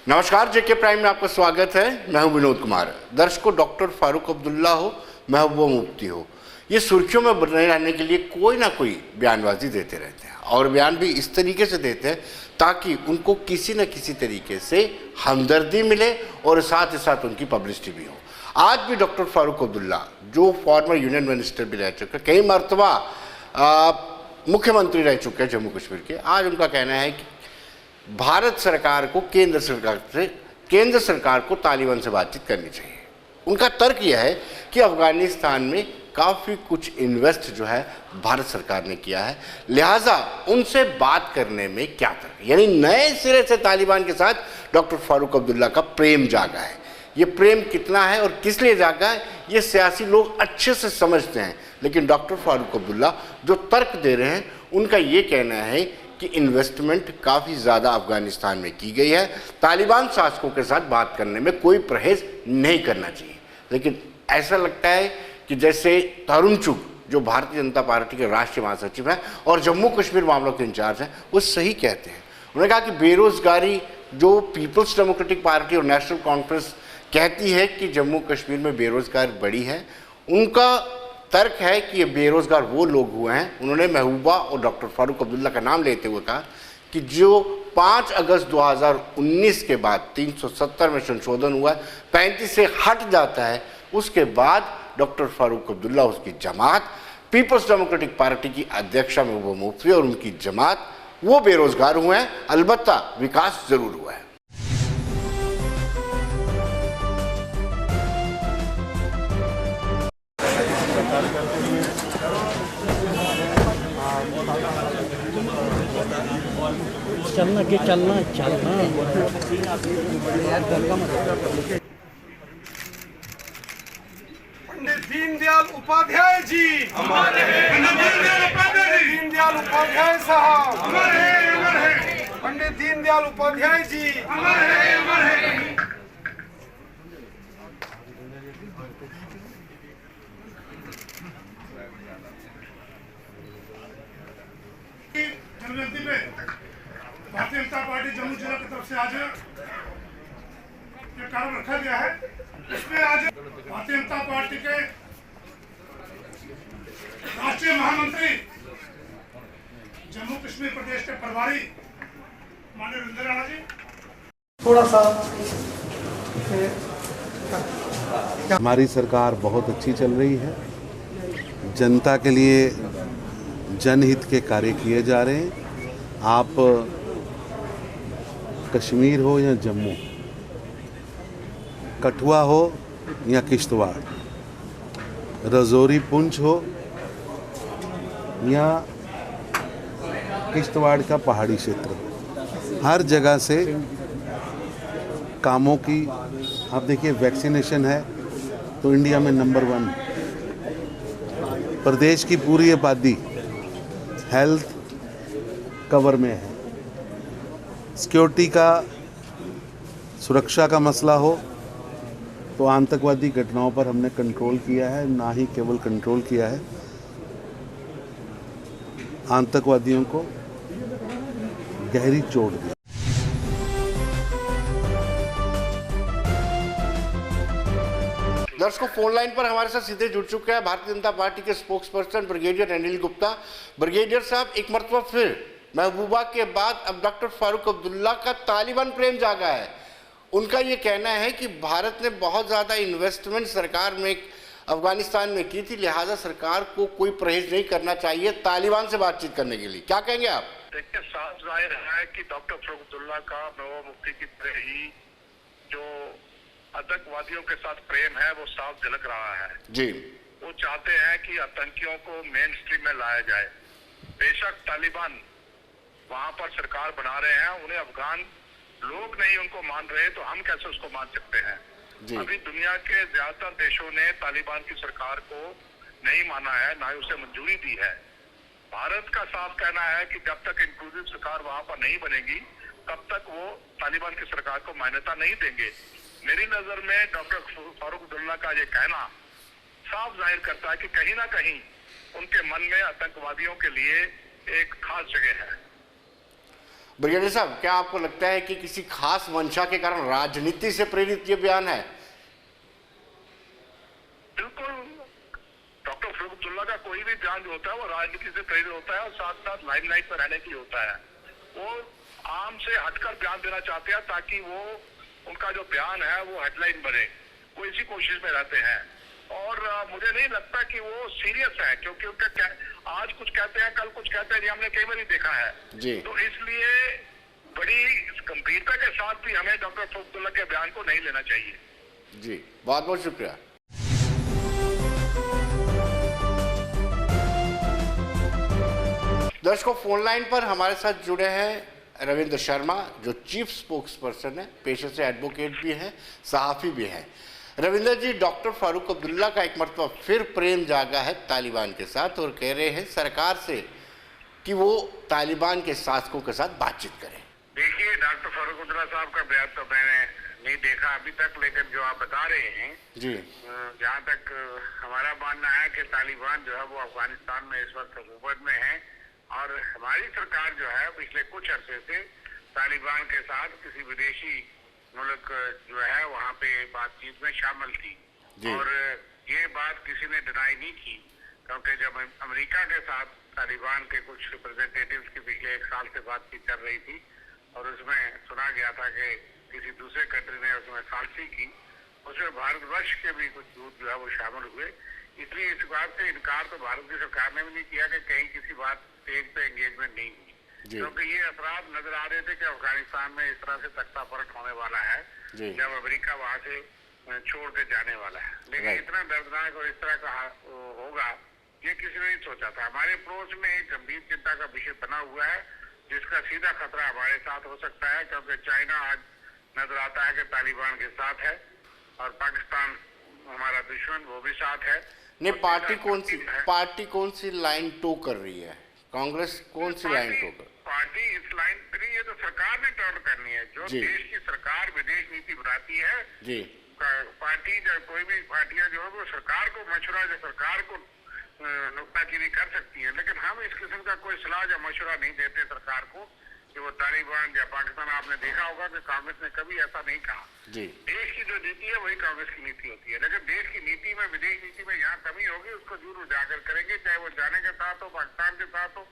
नमस्कार, जेके प्राइम में आपका स्वागत है। मैं हूं विनोद कुमार। दर्शकों, डॉक्टर फारूक अब्दुल्ला हो, महबूबा मुफ्ती हो, ये सुर्खियों में बने रहने के लिए कोई ना कोई बयानबाजी देते रहते हैं और बयान भी इस तरीके से देते हैं ताकि उनको किसी न किसी तरीके से हमदर्दी मिले और साथ ही साथ उनकी पब्लिसिटी भी हो। आज भी डॉक्टर फारूक अब्दुल्ला, जो फॉर्मर यूनियन मिनिस्टर भी रह चुके, कई मरतबा मुख्यमंत्री रह चुके हैं जम्मू कश्मीर के, आज उनका कहना है कि भारत सरकार को केंद्र सरकार को तालिबान से बातचीत करनी चाहिए। उनका तर्क यह है कि अफगानिस्तान में काफ़ी कुछ इन्वेस्ट जो है भारत सरकार ने किया है, लिहाजा उनसे बात करने में क्या तर्क। यानी नए सिरे से तालिबान के साथ डॉक्टर फारूक अब्दुल्ला का प्रेम जागा है। ये प्रेम कितना है और किस लिए जागा है, ये सियासी लोग अच्छे से समझते हैं, लेकिन डॉक्टर फारूक अब्दुल्ला जो तर्क दे रहे हैं, उनका ये कहना है कि इन्वेस्टमेंट काफ़ी ज़्यादा अफगानिस्तान में की गई है, तालिबान शासकों के साथ बात करने में कोई परहेज नहीं करना चाहिए। लेकिन ऐसा लगता है कि जैसे तरुण चुग, जो भारतीय जनता पार्टी के राष्ट्रीय महासचिव हैं और जम्मू कश्मीर मामलों के इंचार्ज हैं, वो सही कहते हैं। उन्होंने कहा कि बेरोजगारी, जो पीपल्स डेमोक्रेटिक पार्टी और नेशनल कॉन्फ्रेंस कहती है कि जम्मू कश्मीर में बेरोजगार बढ़ी है, उनका तर्क है कि ये बेरोजगार वो लोग हुए हैं। उन्होंने महबूबा और डॉक्टर फारूक अब्दुल्ला का नाम लेते हुए कहा कि जो 5 अगस्त 2019 के बाद 370 में संशोधन हुआ, 35 से हट जाता है, उसके बाद डॉक्टर फारूक अब्दुल्ला, उसकी जमात, पीपल्स डेमोक्रेटिक पार्टी की अध्यक्षा महबूबा मुफ्ती और उनकी जमात, वो बेरोजगार हुए हैं। अलबत्ता विकास जरूर हुआ है। चलना कि चलना चलना पंडित दीनदयाल उपाध्याय जी हमारे हैं। पंडित दीनदयाल उपाध्याय साहब हमारे हैं। पंडित दीनदयाल उपाध्याय जी हमारे हैं। जनगणति पे भारतीय जनता पार्टी जम्मू जिला की तरफ से आज ये कार्यक्रम रखा गया है। इसमें आज भारतीय जनता पार्टी के राष्ट्रीय महामंत्री, जम्मू कश्मीर प्रदेश के प्रभारी माननीय रविंद्र राणा जी, थोड़ा सा हमारी सरकार बहुत अच्छी चल रही है। जनता के लिए जनहित के कार्य किए जा रहे हैं। आप कश्मीर हो या जम्मू, कठुआ हो या किश्तवाड़, राजौरी पुंछ हो या किश्तवाड़ का पहाड़ी क्षेत्र, हर जगह से कामों की, आप देखिए वैक्सीनेशन है तो इंडिया में नंबर 1, प्रदेश की पूरी आबादी हेल्थ कवर में है। सिक्योरिटी का, सुरक्षा का मसला हो तो आतंकवादी घटनाओं पर हमने कंट्रोल किया है, ना ही केवल कंट्रोल किया है, आतंकवादियों को गहरी चोट दी। दर्शकों, फोन लाइन पर हमारे साथ सीधे जुड़ चुके हैं भारतीय जनता पार्टी के spokes person brigadier Anil Gupta. Brigadier साहब, एक मरतबा फिर महबूबा के बाद अब डॉक्टर फारूक अब्दुल्ला का तालिबान प्रेम जागा है। उनका ये कहना है कि भारत ने बहुत ज़्यादा इन्वेस्टमेंट सरकार में अफगानिस्तान में की थी, लिहाजा सरकार को कोई परहेज नहीं करना चाहिए तालिबान से बातचीत करने के लिए। क्या कहेंगे आप? देखिए, साफ जाहिर है कि डॉक्टर फारूक अब्दुल्ला का महबूबा मुफ्ती की तरह ही जो आतंकवादियों के साथ प्रेम है वो साफ झलक रहा है जी। वो चाहते हैं कि आतंकियों को मेन स्ट्रीम में लाया जाए। बेशक तालिबान वहां पर सरकार बना रहे हैं, उन्हें अफगान लोग नहीं उनको मान रहे, तो हम कैसे उसको मान सकते हैं जी। अभी दुनिया के ज्यादातर देशों ने तालिबान की सरकार को नहीं माना है, ना ही उसे मंजूरी दी है। भारत का साफ कहना है कि जब तक इंक्लूसिव सरकार वहां पर नहीं बनेगी, तब तक वो तालिबान की सरकार को मान्यता नहीं देंगे। मेरी नजर में डॉक्टर फारूक अब्दुल्ला का ये कहना साफ जाहिर करता है कि कहीं ना कहीं उनके मन में आतंकवादियों के लिए एक खास जगह है। ब्रिगेडियर साहब, क्या आपको लगता है कि किसी खास मंशा के कारण राजनीति से प्रेरित ये बयान है? बिल्कुल, डॉक्टर फारूक अब्दुल्ला का कोई भी बयान जो होता है वो राजनीति से प्रेरित होता है और साथ साथ लाइमलाइट पर रहने के लिए होता है। वो आम से हटकर बयान देना चाहते हैं ताकि वो उनका जो बयान है वो हेडलाइन बने, वो इसी कोशिश में रहते हैं। और मुझे नहीं लगता कि वो सीरियस है, क्योंकि उनका आज कुछ कहते हैं कल कुछ कहते हैं, ये हमने कई बार देखा है जी। तो इसलिए बड़ी गंभीरता के साथ भी हमें डॉक्टर फारूक अब्दुल्ला के बयान को नहीं लेना चाहिए। जी, बहुत बहुत शुक्रिया। दर्शकों, फोन लाइन पर हमारे साथ जुड़े हैं रविंद्र शर्मा, जो चीफ स्पोक्स पर्सन है, पेशे से एडवोकेट भी हैं, सहाफ़ी भी हैं। रविंद्र जी, डॉक्टर फारूक अब्दुल्ला का एक मरतबा फिर प्रेम जागा है तालिबान के साथ और कह रहे हैं सरकार से कि वो तालिबान के शासकों के साथ बातचीत करें। देखिए, डॉक्टर फारूक अब्दुल्ला साहब का बयान तो मैंने नहीं देखा अभी तक, लेकिन जो आप बता रहे हैं जी, जहाँ तक हमारा मानना है कि तालिबान जो है वो अफगानिस्तान में इस वक्त हुकूमत में है और हमारी सरकार जो है पिछले कुछ अरसे से तालिबान के साथ किसी विदेशी मुल्क जो है वहाँ पे बातचीत में शामिल थी और ये बात किसी ने डिनाई नहीं की, क्योंकि जब अमेरिका के साथ तालिबान के कुछ रिप्रेजेंटेटिव्स की पिछले 1 साल से बातचीत चल रही थी और उसमें सुना गया था कि किसी दूसरे कंट्री ने उसमें सालसी की, उसमें भारतवर्ष के भी कुछ दूत जो है वो शामिल हुए। इसलिए इस बात से इनकार तो भारत की सरकार ने भी नहीं किया कि कहीं किसी बात स्टेज पे एंगेजमेंट नहीं हुई, क्योंकि ये असरात नजर आ रहे थे कि अफगानिस्तान में इस तरह से तख्ता पलट होने वाला है जब अमेरिका वहां से छोड़ के जाने वाला है। लेकिन इतना दर्दनाक और इस तरह का होगा ये किसी ने नहीं सोचा था। हमारे अप्रोच में एक गंभीर चिंता का विषय बना हुआ है जिसका सीधा खतरा हमारे साथ हो सकता है, क्योंकि चाइना आज नजर आता है कि तालिबान के साथ है और पाकिस्तान हमारा दुश्मन वो भी साथ है। नहीं, पार्टी कौन सी लाइन टो कर रही है? कांग्रेस कौन सी लाइन टो कर? पार्टी इस लाइन पर ये तो सरकार ने टर्न करनी है। जो देश की सरकार विदेश नीति बनाती है जी, पार्टी कोई भी पार्टियां जो है वो सरकार को मशवरा, जो सरकार को नुक्ताचीनी कर सकती है, लेकिन हम इस किस्म का कोई सलाह या मशवरा नहीं देते सरकार को कि वो तालिबान या पाकिस्तान। आपने देखा होगा कि कांग्रेस ने कभी ऐसा नहीं कहा जी। देश की जो नीति है वही कांग्रेस की नीति होती है, लेकिन देश की नीति में विदेश नीति में यहाँ कमी होगी उसको जरूर उजागर करेंगे, चाहे वो जाने के साथ हो, पाकिस्तान के साथ हो,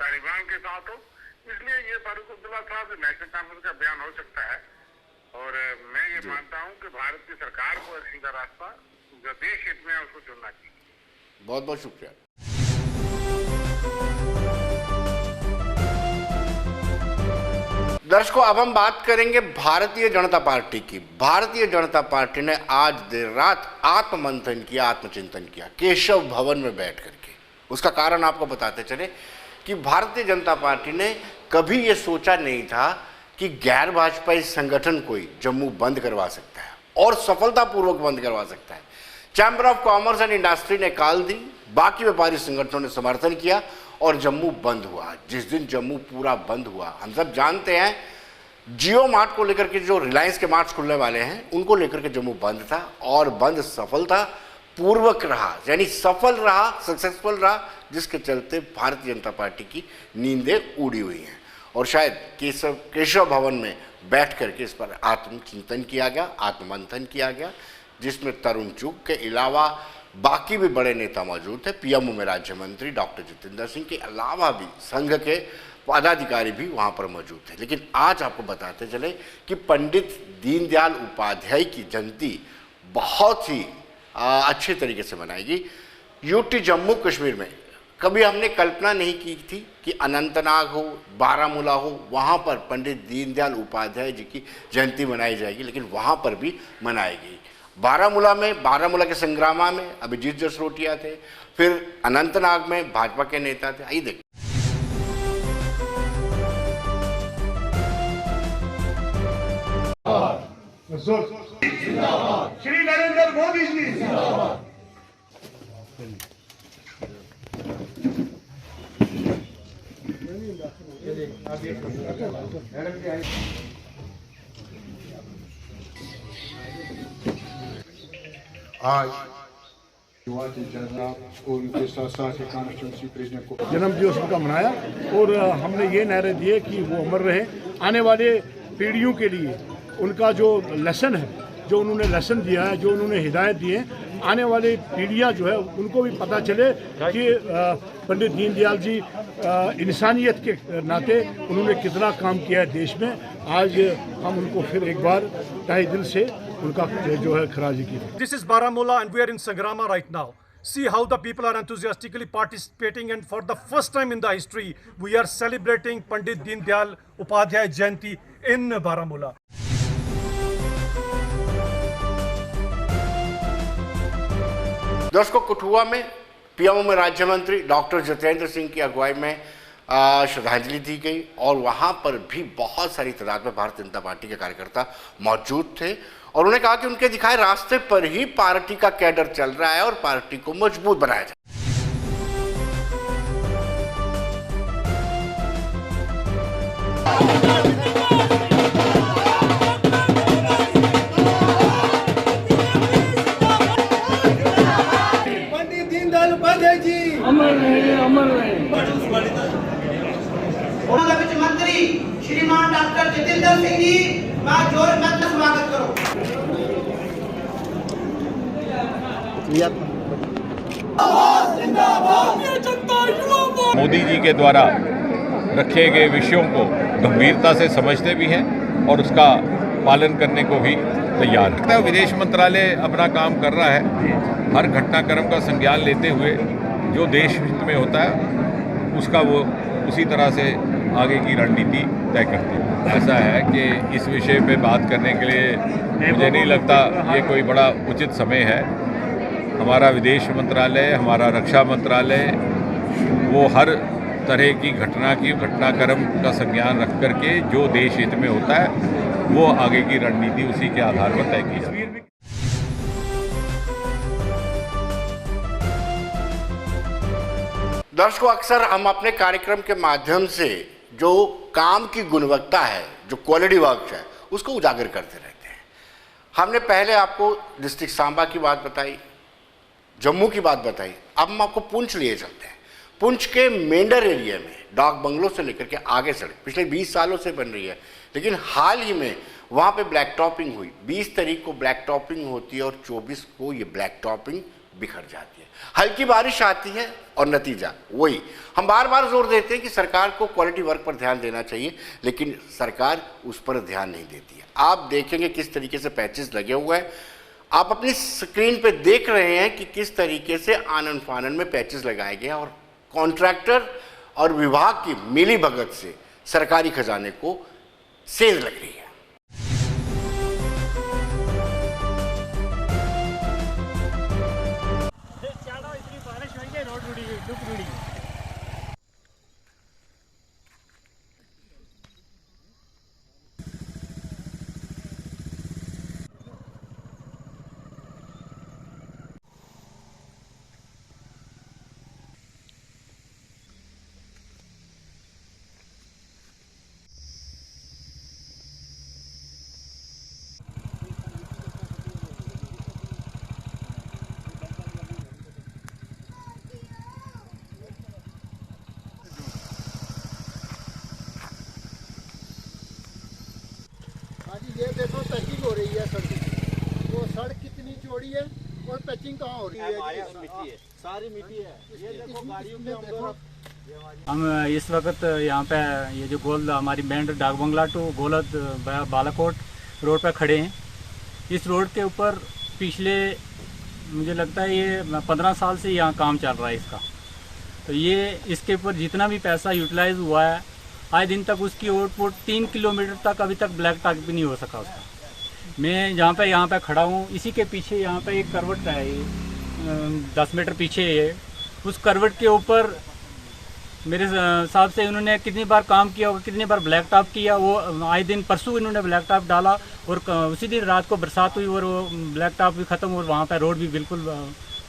तालिबान के साथ हो। इसलिए ये फारूक अब्दुल्ला साहब नेशनल कॉन्फ्रेंस का बयान हो सकता है और मैं ये मानता हूँ कि भारत की सरकार को एक सीधा रास्ता जो देश हित में है उसको चुनना चाहिए। बहुत बहुत शुक्रिया। दर्शकों, अब हम बात करेंगे भारतीय जनता पार्टी की। भारतीय जनता पार्टी ने आज देर रात आत्ममंथन किया, आत्मचिंतन किया केशव भवन में बैठ करके। उसका कारण आपको बताते चले कि भारतीय जनता पार्टी ने कभी ये सोचा नहीं था कि गैर भाजपाई संगठन कोई जम्मू बंद करवा सकता है और सफलतापूर्वक बंद करवा सकता है। Chamber of commerce and industry ने कॉल दी, बाकी व्यापारी संगठनों ने समर्थन किया और जम्मू बंद हुआ। जिस दिन जम्मू पूरा बंद हुआ, हम सब जानते हैं जियो मार्ट को लेकर के जो रिलायंस के मार्ट खुलने वाले हैं उनको लेकर के जम्मू बंद था और बंद सफलता पूर्वक रहा, यानी सफल रहा, सक्सेसफुल रहा, जिसके चलते भारतीय जनता पार्टी की नींदें उड़ी हुई हैं। और शायद केशव भवन में बैठ करके इस पर आत्मचिंतन किया गया, आत्ममंथन किया गया, जिसमें तरुण चुग के अलावा बाकी भी बड़े नेता मौजूद थे। पीएमओ में राज्य मंत्री डॉक्टर जितेंद्र सिंह के अलावा भी संघ के पदाधिकारी भी वहाँ पर मौजूद थे। लेकिन आज आपको बताते चले कि पंडित दीनदयाल उपाध्याय की जयंती बहुत ही अच्छे तरीके से मनाएगी। यूटी जम्मू कश्मीर में कभी हमने कल्पना नहीं की थी कि अनंतनाग हो, बारामूला हो, वहाँ पर पंडित दीनदयाल उपाध्याय जी की जयंती मनाई जाएगी, लेकिन वहाँ पर भी मनाएगी। बारामूला के संग्रामा में अभिजीत जसरोटिया थे, फिर अनंतनाग में भाजपा के नेता थे। आइए देखें। श्री नरेंद्र मोदी जी जिंदाबाद। आज युवा के जनता और उनके साथ साथ कॉन्स्टिट्यूंसी प्रेसिडेंट को जन्म दिवस उनका मनाया और हमने ये नारे दिए कि वो अमर रहें। आने वाले पीढ़ियों के लिए उनका जो लेसन है, जो उन्होंने लेसन दिया है, जो उन्होंने हिदायत दी है, आने वाली पीढ़ियाँ जो है उनको भी पता चले कि पंडित दीनदयाल जी इंसानियत के नाते उन्होंने कितना काम किया है देश में। आज हम उनको फिर एक बार तहे दिल से उनका जो है खराजी की। This is Baramulla and we are in Sangrama right now. See how the people are enthusiastically participating, and for the first time in the history we are celebrating Pandit Deendayal Upadhyay Jayanti in Baramulla. दर्शकों, कठुआ में PMO में राज्य मंत्री doctor Jitendra Singh की अगुवाई में श्रद्धांजलि दी गई और वहां पर भी बहुत सारी तादाद में भारतीय जनता पार्टी के कार्यकर्ता मौजूद थे और उन्होंने कहा कि उनके दिखाए रास्ते पर ही पार्टी का कैडर चल रहा है और पार्टी को मजबूत बनाया जाए। पंडित दीनदयाल उपाध्याय जी अमर रहे, अमर रहे। वित्त मंत्री श्रीमान डॉक्टर जितेंद्र सिंह जी का जोरदार स्वागत करो। मोदी जी के द्वारा रखे गए विषयों को गंभीरता से समझते भी हैं और उसका पालन करने को भी तैयार है। विदेश मंत्रालय अपना काम कर रहा है, हर घटनाक्रम का संज्ञान लेते हुए जो देश हित में होता है उसका वो उसी तरह से आगे की रणनीति तय करती है। ऐसा है कि इस विषय पे बात करने के लिए मुझे नहीं लगता ये कोई बड़ा उचित समय है। हमारा विदेश मंत्रालय, हमारा रक्षा मंत्रालय वो हर तरह की घटनाक्रम का संज्ञान रख करके जो देश हित में होता है वो आगे की रणनीति उसी के आधार पर तय की जाती है। दर्शकों, अक्सर हम अपने कार्यक्रम के माध्यम से जो काम की गुणवत्ता है, जो क्वालिटी वर्क है, उसको उजागर करते रहते हैं। हमने पहले आपको डिस्ट्रिक्ट सांबा की बात बताई, जम्मू की बात बताई, अब हम आपको पुंछ लिए चलते हैं। पुंछ के मेंढर एरिया में डाक बंगलों से लेकर के आगे सड़क पिछले 20 सालों से बन रही है, लेकिन हाल ही में वहाँ पे ब्लैक टॉपिंग हुई। 20 तारीख को ब्लैक टॉपिंग होती है और 24 को ये ब्लैक टॉपिंग बिखर जाती है। हल्की बारिश आती है और नतीजा वही। हम बार बार जोर देते हैं कि सरकार को क्वालिटी वर्क पर ध्यान देना चाहिए, लेकिन सरकार उस पर ध्यान नहीं देती है। आप देखेंगे किस तरीके से पैचेस लगे हुए हैं, आप अपनी स्क्रीन पे देख रहे हैं कि किस तरीके से आनन फानन में पैचेस लगाए गए और कॉन्ट्रैक्टर और विभाग की मिली भगत से सरकारी खजाने को सेंध लग रही है। ये देखो पैचिंग हो रही है सड़क की, वो सड़क कितनी चौड़ी है और पैचिंग कहाँ हो रही है? सारी मिट्टी है। ये देखो गाड़ियों में देखो। हम इस वक्त यहाँ पे ये जो गोल हमारी बैंड डाक बंगला टू गोलद बालाकोट रोड पे खड़े हैं। इस रोड के ऊपर पिछले मुझे लगता है ये 15 साल से यहाँ काम चल रहा है इसका। तो ये इसके ऊपर जितना भी पैसा यूटिलाइज हुआ है, आज दिन तक उसकी आउटपुट 3 किलोमीटर तक अभी तक ब्लैक टॉप भी नहीं हो सका उसका। मैं यहाँ पे खड़ा हूँ, इसी के पीछे यहाँ पे एक करवट है, 10 मीटर पीछे है। उस करवट के ऊपर मेरे हिसाब से उन्होंने कितनी बार काम किया होगा, कितनी बार ब्लैक टॉप किया। वो आए दिन परसों इन्होंने ब्लैक टॉप डाला और उसी दिन रात को बरसात हुई और वो ब्लैक टॉप भी ख़त्म और वहाँ पर रोड भी बिल्कुल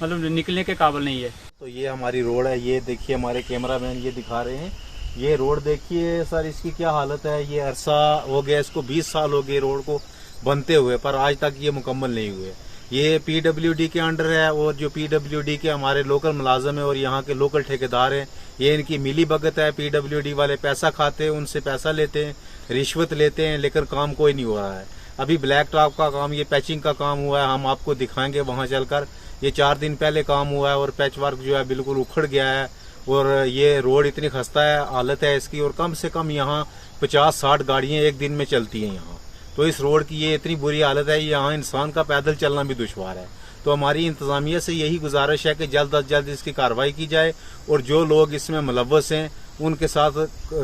मतलब निकलने के काबिल नहीं है। तो ये हमारी रोड है, ये देखिए हमारे कैमरामैन ये दिखा रहे हैं। ये रोड देखिए सर, इसकी क्या हालत है। ये अरसा हो गया, इसको 20 साल हो गए रोड को बनते हुए, पर आज तक ये मुकम्मल नहीं हुए। ये पीडब्ल्यूडी के अंडर है, और जो पीडब्ल्यूडी के हमारे लोकल मुलाजम है और यहाँ के लोकल ठेकेदार हैं, ये इनकी मिली भगत है। पीडब्ल्यूडी वाले पैसा खाते हैं, उनसे पैसा लेते हैं, रिश्वत लेते हैं, लेकर काम कोई नहीं हो रहा है। अभी ब्लैक टॉप का काम, ये पैचिंग का काम हुआ है, हम आपको दिखाएंगे वहाँ चलकर। ये 4 दिन पहले काम हुआ है और पैच वर्क जो है बिल्कुल उखड़ गया है, और ये रोड इतनी खस्ता है हालत है इसकी, और कम से कम यहाँ 50-60 गाड़ियाँ एक दिन में चलती हैं यहाँ। तो इस रोड की ये इतनी बुरी हालत है, यहाँ इंसान का पैदल चलना भी दुश्वार है। तो हमारी इंतज़ामिया से यही गुजारिश है कि जल्द अज जल्द इसकी कार्रवाई की जाए, और जो लोग इसमें मुलव्वस हैं उनके साथ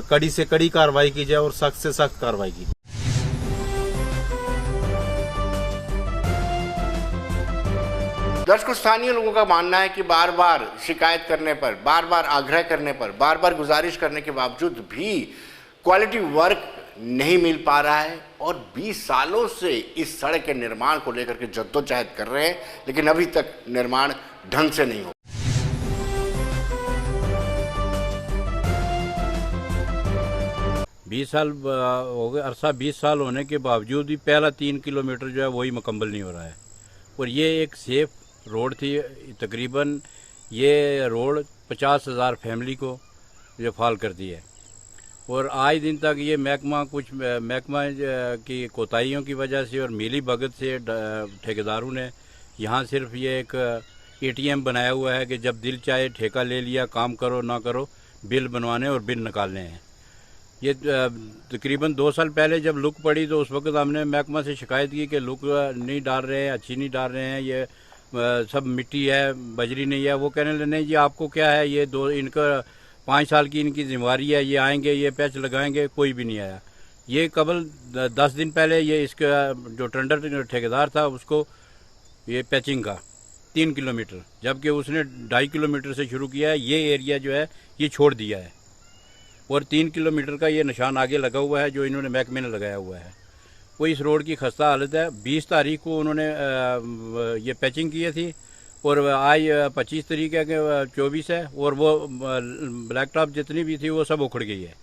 कड़ी से कड़ी कार्रवाई की जाए और सख्त से सख्त कार्रवाई की जाए। दर्शकों, स्थानीय लोगों का मानना है कि बार बार शिकायत करने पर, बार बार आग्रह करने पर, बार बार गुजारिश करने के बावजूद भी क्वालिटी वर्क नहीं मिल पा रहा है, और 20 सालों से इस सड़क के निर्माण को लेकर के जद्दोजहद कर रहे हैं, लेकिन अभी तक निर्माण ढंग से नहीं हो। बीस साल हो गए, अरसा 20 साल होने के बावजूद भी पहला 3 किलोमीटर जो है वही मुकम्मल नहीं हो रहा है। और ये एक सेफ रोड थी तकरीबन, ये रोड 50,000 फैमिली को जो फाल करती है, और आज दिन तक ये महकमा की कोताहियों की वजह से और मिली भगत से ठेकेदारों ने यहाँ सिर्फ ये एक ATM बनाया हुआ है कि जब दिल चाहे ठेका ले लिया, काम करो ना करो, बिल बनवाने और बिल निकालने हैं। ये तकरीबन 2 साल पहले जब लुक पड़ी तो उस वक्त हमने महकमा से शिकायत की कि लुक नहीं डाल रहे हैं, अच्छी नहीं डाल रहे हैं, ये सब मिट्टी है, बजरी नहीं है। वो कहने लगे नहीं जी आपको क्या है, ये इनका 5 साल की इनकी जिम्मेवारी है, ये आएंगे, ये पैच लगाएंगे, कोई भी नहीं आया। ये कबल 10 दिन पहले ये इसका जो टेंडर ठेकेदार था उसको ये पैचिंग का 3 किलोमीटर, जबकि उसने 2.5 किलोमीटर से शुरू किया है। ये एरिया जो है ये छोड़ दिया है, और 3 किलोमीटर का ये निशान आगे लगा हुआ है जो इन्होंने महकमे ने लगाया हुआ है। वो इस रोड की खस्ता हालत है। 20 तारीख को उन्होंने ये पैचिंग की थी, और आज 25 तारीख है कि 24 है, और वो ब्लैक टॉप जितनी भी थी वो सब उखड़ गई है।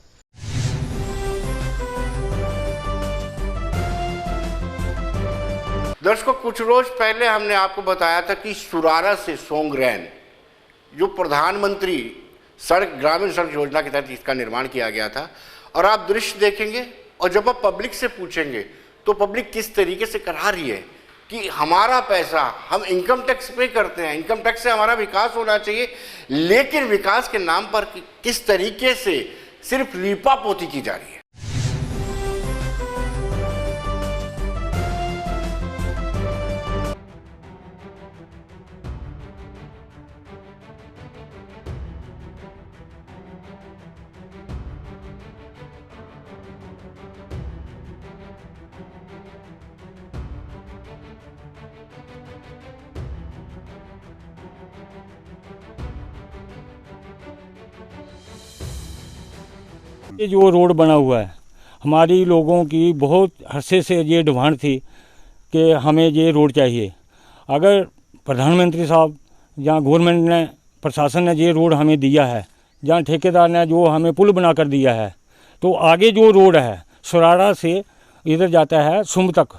दर्शकों, कुछ रोज पहले हमने आपको बताया था कि सुरारा से सोंगरैन जो प्रधानमंत्री ग्रामीण सड़क योजना के तहत इसका निर्माण किया गया था, और आप दृश्य देखेंगे और जब आप पब्लिक से पूछेंगे तो पब्लिक किस तरीके से करा रही है कि हमारा पैसा, हम इनकम टैक्स पे करते हैं, इनकम टैक्स से हमारा विकास होना चाहिए, लेकिन विकास के नाम पर किस तरीके से सिर्फ लीपापोती की जा रही है। ये जो रोड बना हुआ है, हमारी लोगों की बहुत अरसे से ये डिमांड थी कि हमें ये रोड चाहिए। अगर प्रधानमंत्री साहब या गवर्नमेंट ने, प्रशासन ने ये रोड हमें दिया है, जहाँ ठेकेदार ने जो हमें पुल बना कर दिया है, तो आगे जो रोड है सुराड़ा से इधर जाता है सुम तक,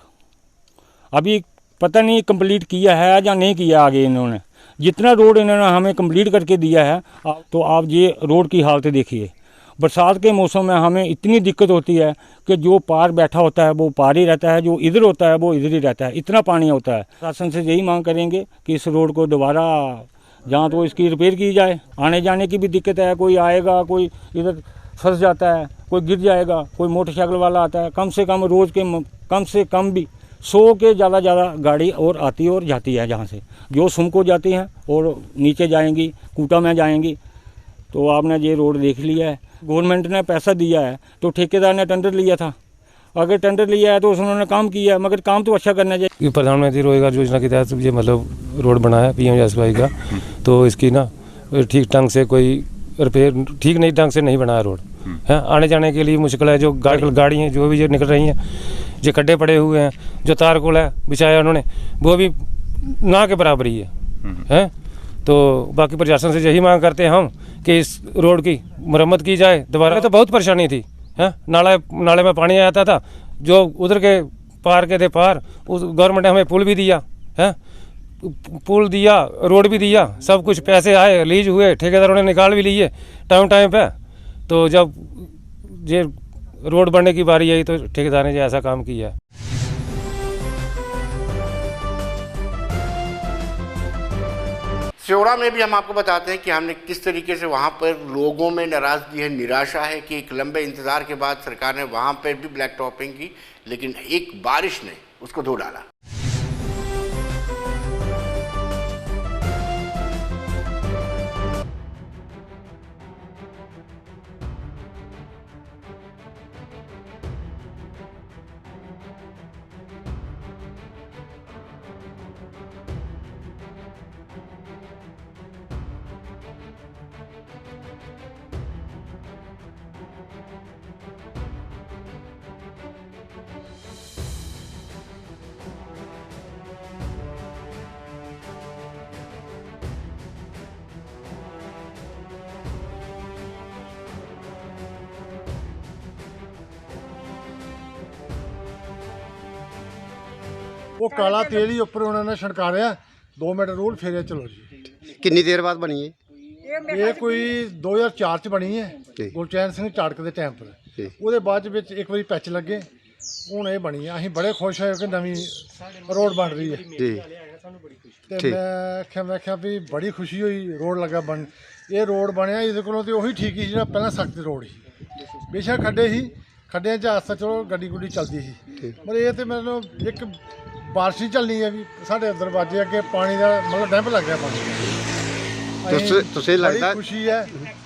अभी पता नहीं कंप्लीट किया है या नहीं किया। आगे इन्होंने जितना रोड इन्होंने हमें कंप्लीट करके दिया है, तो आप ये रोड की हालत देखिए। बरसात के मौसम में हमें इतनी दिक्कत होती है कि जो पार बैठा होता है वो पार ही रहता है, जो इधर होता है वो इधर ही रहता है, इतना पानी होता है। शासन से यही मांग करेंगे कि इस रोड को दोबारा जहाँ तो इसकी रिपेयर की जाए। आने जाने की भी दिक्कत है, कोई आएगा, कोई इधर फंस जाता है, कोई गिर जाएगा, कोई मोटरसाइकिल वाला आता है। कम से कम रोज़ के कम से कम भी 100 के ज़्यादा गाड़ी और आती है और जाती है, जहाँ से जो सुम को जाती हैं और नीचे जाएंगी, कूटा में जाएंगी। तो आपने ये रोड देख लिया है, गवर्नमेंट ने पैसा दिया है तो ठेकेदार ने टेंडर लिया था। अगर टेंडर लिया है तो उन्होंने काम किया है, मगर काम तो अच्छा करना चाहिए। प्रधानमंत्री रोजगार योजना के तहत ये मतलब रोड बना है PMJSY का, तो इसकी ना ठीक ढंग से कोई रिपेयर ठीक नहीं ढंग से नहीं बना है रोड है। आने जाने के लिए मुश्किल है, जो गाड़ियाँ जो भी जो निकल रही हैं, जो खड्डे पड़े हुए हैं, जो तारकोल है बिछाया उन्होंने वो भी ना के बराबर ही है। तो बाकी प्रशासन से यही मांग करते हैं हम कि इस रोड की मरम्मत की जाए दोबारा। तो बहुत परेशानी थी है, नाले में पानी आता था, जो उधर के पार के थे पार, उस गवर्नमेंट ने हमें पुल भी दिया है, पुल दिया, रोड भी दिया, सब कुछ पैसे आए, रिलीज हुए, ठेकेदारों ने निकाल भी लिए टाइम पे। तो जब ये रोड बनने की बारी आई तो ठेकेदार ने ऐसा काम किया। सियोड़ा में भी हम आपको बताते हैं कि हमने किस तरीके से वहाँ पर लोगों में नाराज़गी है, निराशा है कि एक लंबे इंतज़ार के बाद सरकार ने वहाँ पर भी ब्लैक टॉपिंग की, लेकिन एक बारिश ने उसको धो डाला। वो काला तेल ही ऊपर उन्होंने छड़काया, 2 मिनट रूल फेरे चलो जी। कितनी देर बाद बनी है ये? कोई 2004 च बनी है, गुरचैन सिंह टाड़क के टाइम पर। ਉਹਦੇ ਬਾਅਦ ਵਿੱਚ ਇੱਕ ਵਾਰੀ ਪੈਚ ਲੱਗੇ, ਹੁਣ ਇਹ ਬਣੀ ਹੈ। ਅਸੀਂ ਬੜੇ ਖੁਸ਼ ਹੋਏ ਕਿ ਨਵੀਂ ਰੋਡ ਬਣ ਰਹੀ ਹੈ ਜੀ। ਤੇ ਮੈਂ ਆਖਿਆ ਵੀ ਬੜੀ ਖੁਸ਼ੀ ਹੋਈ, ਰੋਡ ਲੱਗਾ ਬਣ। ਇਹ ਰੋਡ ਬਣਿਆ ਇਹਦੇ ਕੋਲੋਂ ਤੇ ਉਹੀ ਠੀਕ ਸੀ ਜਿਹੜਾ ਪਹਿਲਾਂ ਸਖਤ ਰੋਡ ਸੀ। ਬੇਸ਼ੱਕ ਖੱਡੇ ਸੀ, ਖੱਡਿਆਂ 'ਚ ਆਸਤਾ ਚਲੋ ਗੱਡੀ ਗੁੱਡੀ ਚੱਲਦੀ ਸੀ, ਪਰ ਇਹ ਤੇ ਮਤਲਬ ਇੱਕ ਬਾਰਿਸ਼ ਹੀ ਚੱਲਣੀ ਹੈ ਵੀ ਸਾਡੇ ਦਰਵਾਜ਼ੇ ਅੱਗੇ ਪਾਣੀ ਦਾ ਮਤਲਬ ਡੈਂਪ ਲੱਗ ਗਿਆ ਪਾਣੀ। ਤੁਸੀਂ ਲੱਗਦਾ ਖੁਸ਼ੀ ਹੈ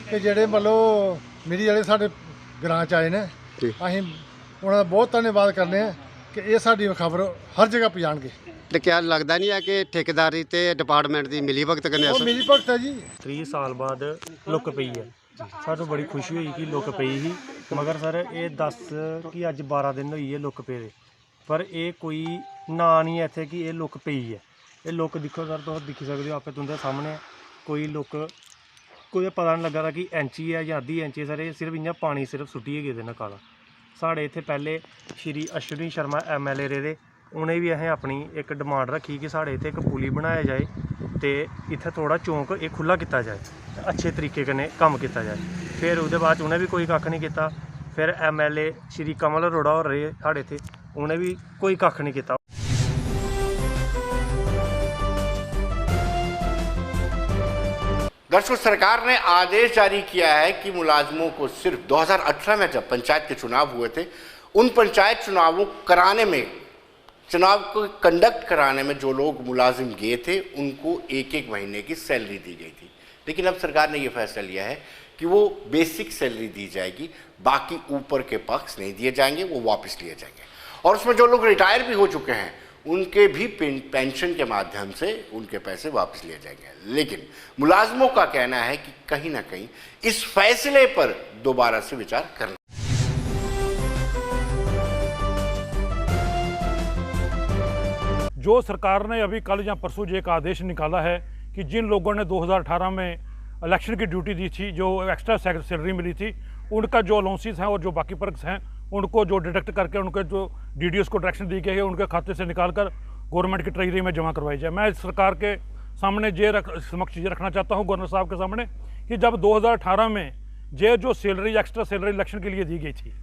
ਕਿ ਜਿਹੜੇ ਮਤਲਬ ਮੀਡੀਆ ਵਾਲੇ ਸਾਡੇ ਗ੍ਰਾਂ 'ਚ ਆਏ ਨੇ, ਅਸੀਂ ਉਹਨਾਂ ਦਾ ਬਹੁਤ ਧੰਨਵਾਦ ਕਰਦੇ ਹਾਂ ਕਿ ਇਹ ਸਾਡੀ ਖਬਰ ਹਰ ਜਗ੍ਹਾ ਪਹੁੰਚਾਉਣਗੇ। ਤੇ ਕਿਆ ਲੱਗਦਾ ਨਹੀਂ ਹੈ ਕਿ ਠੇਕੇਦਾਰੀ ਤੇ ਡਿਪਾਰਟਮੈਂਟ ਦੀ ਮਿਲੀ ਭਗਤ ਕਰਨੇ ਉਹ ਮਿਲੀ ਭਗਤ ਹੈ ਜੀ। 30 ਸਾਲ ਬਾਅਦ ਲੁੱਕ ਪਈ ਹੈ, ਸਾਨੂੰ ਬੜੀ ਖੁਸ਼ੀ ਹੋਈ ਕਿ ਲੁੱਕ ਪਈ ਸੀ। ਮਗਰ ਸਰ ਇਹ ਦੱਸ ਕਿ ਅੱਜ 12 ਦਿਨ ਹੋਈ ਹੈ ਲੁੱਕ ਪਏ, ਪਰ ਇਹ ਕੋਈ ਨਾਂ नहीं है इत्थे कि ये लुक पई है। ये लुक दिक्खो सर, तुम दिक्खी सकते हो आपे तुंदे सामने, कोई लुक कोई पता नहीं लगा कि इंची है या अद्धी इंची है सर। ये सिर्फ इ'यां पानी सिर्फ सुट्टियै गेदे न काला। साढ़े इत्थे पहले श्री अश्विनी शर्मा MLA रेह्दे, उ'नें भी असें अपनी एक डिमांड रखी कि साढ़े इत्थे इक पुली बनाया जाए ते इत्थे थोड़ा चौंक ये खुला किया जाए, अच्छे तरीके कन्नै कम्म किया जाए। फिर उसदे बाद उ'नें भी कोई कक्ख नहीं कीता। फिर MLA श्री कमल अरोड़ा होर रेह् साढ़े इत्थे, उ'नें भी कोई कक्ख नहीं कीता। दरअसल सरकार ने आदेश जारी किया है कि मुलाजमों को सिर्फ 2018 में जब पंचायत के चुनाव हुए थे, उन पंचायत चुनावों कराने में, चुनाव को कंडक्ट कराने में जो लोग मुलाजिम गए थे उनको 1-1 महीने की सैलरी दी गई थी। लेकिन अब सरकार ने ये फैसला लिया है कि वो बेसिक सैलरी दी जाएगी, बाकी ऊपर के पक्ष नहीं दिए जाएंगे, वो वापस लिए जाएंगे। और उसमें जो लोग रिटायर भी हो चुके हैं उनके भी पेंशन के माध्यम से उनके पैसे वापस लिए जाएंगे। लेकिन मुलाजमों का कहना है कि कहीं ना कहीं इस फैसले पर दोबारा से विचार करना। जो सरकार ने अभी कल या परसों जो एक आदेश निकाला है कि जिन लोगों ने 2018 में इलेक्शन की ड्यूटी दी थी, जो एक्स्ट्रा सैलरी मिली थी, उनका जो अलाउंसेस हैं और जो बाकी पर्क्स हैं उनको जो डिडक्ट करके उनके जो DDOs को डायरेक्शन दी गई है उनके खाते से निकालकर गवर्नमेंट की ट्रेजरी में जमा करवाई जाए। मैं सरकार के सामने समक्ष ये रखना चाहता हूँ गवर्नर साहब के सामने कि जब 2018 में जो सैलरी एक्स्ट्रा सैलरी इलेक्शन के लिए दी गई थी,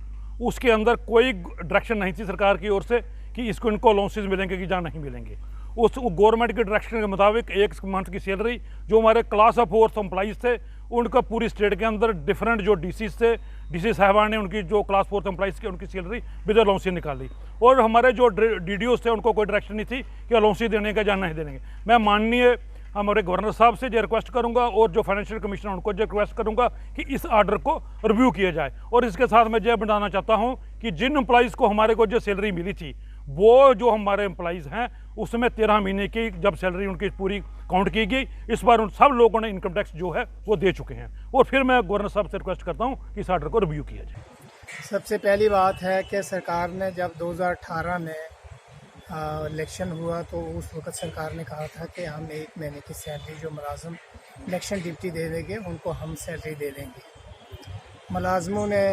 उसके अंदर कोई डायरेक्शन नहीं थी सरकार की ओर से कि इसको इनको अलाउंसेस मिलेंगे कि जहाँ नहीं मिलेंगे। उस गवर्नमेंट के डायरेक्शन के मुताबिक 1 मंथ की सैलरी जो हमारे क्लास ऑफ फोर्स एम्प्लॉइज़ थे उनका पूरी स्टेट के अंदर डिफरेंट जो DCs थे, DC साहबान ने उनकी जो क्लास फोर्थ एम्प्लॉइज़ की उनकी सैलरी विद अलाउंसेस निकाली। और हमारे जो DDOs थे उनको कोई डायरेक्शन नहीं थी कि अलाउंसेस देने का या नहीं देने का। मैं माननीय हमारे गवर्नर साहब से जो रिक्वेस्ट करूंगा और जो फाइनेंशियल कमिश्नर उनको जो रिक्वेस्ट करूंगा कि इस आर्डर को रिव्यू किया जाए। और इसके साथ मैं यह बताना चाहता हूं कि जिन एम्प्लॉइज़ को हमारे को जो सैलरी मिली थी, वो जो हमारे एम्प्लॉइज़ हैं उसमें 13 महीने की जब सैलरी उनकी पूरी काउंट की गई, इस बार उन सब लोगों ने इनकम टैक्स जो है वो दे चुके हैं। और फिर मैं गवर्नर साहब से रिक्वेस्ट करता हूँ कि इस आर्डर को रिव्यू किया जाए। सबसे पहली बात है कि सरकार ने जब 2018 में इलेक्शन हुआ तो उस वक्त सरकार ने कहा था कि हम 1 महीने की सैलरी जो मुलाजिम इलेक्शन ड्यूटी दे देंगे उनको हम सैलरी दे देंगे। मुलाजमों ने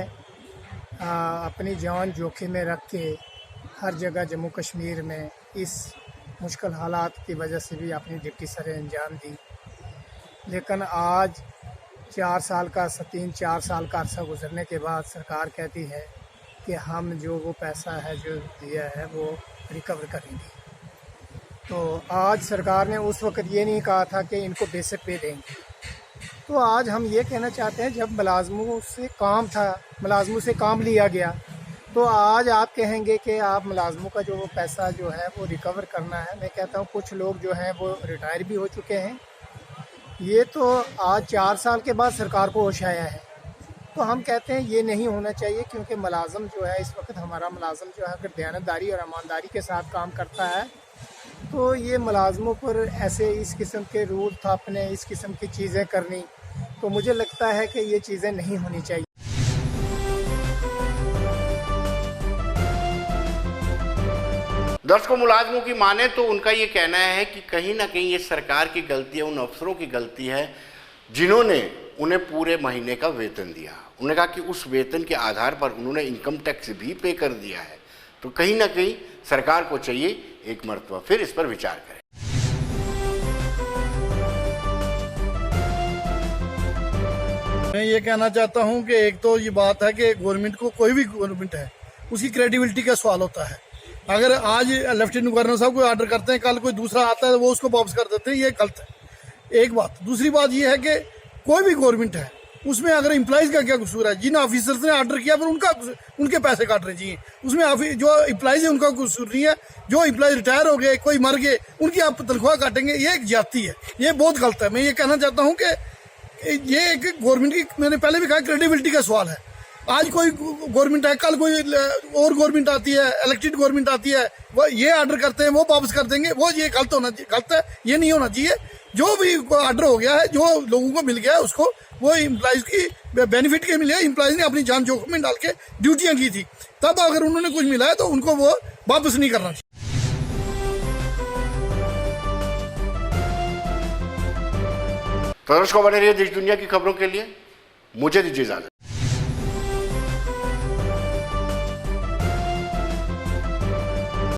अपनी जान जोखिम में रख के हर जगह जम्मू कश्मीर में इस मुश्किल हालात की वजह से भी अपनी ड्यूटी सर अंजाम दी। लेकिन आज 4 साल का 3-4 साल का अरसा गुजरने के बाद सरकार कहती है कि हम जो वो पैसा है जो दिया है वो रिकवर करेंगे। तो आज सरकार ने उस वक्त ये नहीं कहा था कि इनको बेसिक पे देंगे। तो आज हम ये कहना चाहते हैं जब मुलाजमों से काम था, मुलाजमों से काम लिया गया, तो आज आप कहेंगे कि आप मुलाजमों का जो वो पैसा जो है वो रिकवर करना है। मैं कहता हूँ कुछ लोग जो हैं वो रिटायर भी हो चुके हैं। ये तो आज 4 साल के बाद सरकार को होश आया है। तो हम कहते हैं ये नहीं होना चाहिए, क्योंकि मुलाजम जो है इस वक्त हमारा मुलाजम जो है अगर दयानतदारी और ईमानदारी के साथ काम करता है तो ये मुलाजमों पर ऐसे इस किस्म के रूल थापने, इस किस्म की चीज़ें करनी, तो मुझे लगता है कि ये चीज़ें नहीं होनी चाहिए। दर्शकों, मुलाजमों की माने तो उनका ये कहना है कि कहीं ना कहीं ये सरकार की गलती है, उन अफसरों की गलती है जिन्होंने उन्हें पूरे महीने का वेतन दिया। उन्होंने कहा कि उस वेतन के आधार पर उन्होंने इनकम टैक्स भी पे कर दिया है। तो कहीं ना कहीं सरकार को चाहिए एक मरतबा फिर इस पर विचार करें। मैं ये कहना चाहता हूँ कि एक तो ये बात है कि गवर्नमेंट को, कोई भी गवर्नमेंट है, उसकी क्रेडिबिलिटी का सवाल होता है। अगर आज लेफ्टिनेंट गवर्नर साहब कोई ऑर्डर करते हैं, कल कोई दूसरा आता है वो उसको वापस कर देते हैं, ये गलत है। एक बात। दूसरी बात ये है कि कोई भी गवर्नमेंट है उसमें अगर एम्प्लॉइज़ का क्या कसूर है? जिन ऑफिसर्स ने ऑर्डर किया पर उनके पैसे काट रहे चाहिए, उसमें जो एम्प्लॉइज़ है उनका कसूर नहीं है। जो एम्प्लॉय रिटायर हो गए, कोई मर गए, उनकी आप तनख्वाह काटेंगे, ये एक ज्यादती है, ये बहुत गलत है। मैं ये कहना चाहता हूँ कि ये एक गवर्नमेंट की, मैंने पहले भी कहा, क्रेडिबिलिटी का सवाल है। आज कोई गवर्नमेंट है, कल कोई और गवर्नमेंट आती है, इलेक्टेड गवर्नमेंट आती है, वो ये ऑर्डर करते हैं, वो वापस कर देंगे, वो ये गलत होना चाहिए, गलत है, ये नहीं होना चाहिए। जो भी ऑर्डर हो गया है, जो लोगों को मिल गया है, उसको वो एम्प्लॉइज की बेनिफिट के मिले। एम्प्लॉइज ने अपनी जान जोखिम में डाल के ड्यूटियां की थी, तब अगर उन्होंने कुछ मिला है तो उनको वो वापस नहीं करना चाहिए। तो दर्शकों, बने रहिए देश दुनिया की खबरों के लिए। मुझे दीजिए इजाजत।